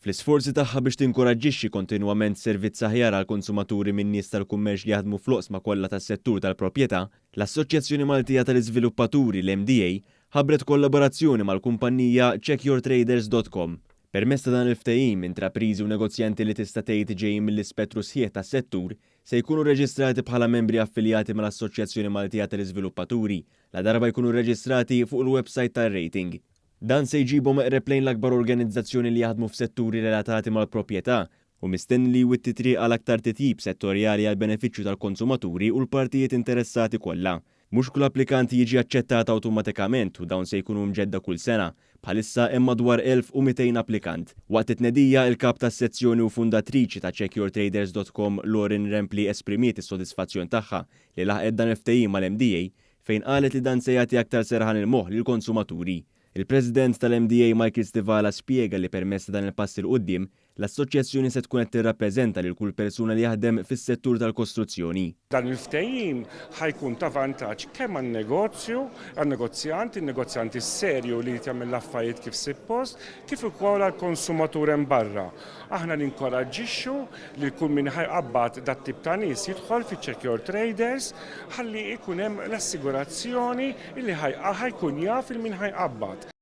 Fl-isforzi tagħha biex tinkoraġġixxi kontinwament servizz aħjar għal konsumaturi min nies tal-kummerċ li jaħdmu fl-oqsma kollha tas-settur tal-proprjetà, l-Assoċjazzjoni Maltija tal-Iżviluppaturi l-MDA ħabbret kollaborazzjoni mal-kumpanija checkyourtraders.com. Permezz ta' dan il-ftehim, intrapriżi u negozjanti li tista' tgħid ġejjin mill-ispettru sħiħ tas-settur se jkunu reġistrati bħala membri affiljati mal-Assoċjazzjoni Maltija tal-Iżviluppaturi la darba jkunu reġistrati fuq il-website tar-rating. Dan se jġibhom eqreb lejn l-akbar organizzazzjoni li jaħdmu f'setturi relatati mal-proprjetà u mistenni li jwitti triq għal aktar titjib settorjali għal benefiċċju tal-konsumaturi u l-partijiet interessati kollha. Mhux kull applikant jiġi aċċettat awtomatikament u dawn se jkunu mġedda kull sena. Bħalissa hemm madwar 1200 applikant. Waqt it-tnedija il-kap tas-sezzjoni u fundatriċi ta' checkyourtraders.com Lauren Rempli esprimiet is-sodisfazzjon tagħha li laħqet dan il-ftehim mal-MDA fejn qalet li dan se jagħti aktar serħan il-moħħ lill-konsumaturi. Il-President tal-MDA Michael Stivala spjega li permezz dan il-pass il qudiem l-assoċjazzjoni se tkun qed tirrappreżenta lil kull persuna li jaħdem fis-settur tal-kostruzzjoni. Dan il-ftehim ħajkun ta' vantaġġ kemm għan-negozju, għan-negozjant, in-negozjanti serju li jagħmel l-affarijiet kif suppost, kif ukoll għall-konsumatur hemm barra. Aħna ninkoraġġixxu li kull min ħajqabbad dat-tip ta' nies jidħol fi Check Your Traders ħalli jkun hemm l-assigurazzjoni li ħajkun jaf il min ħajqabbad.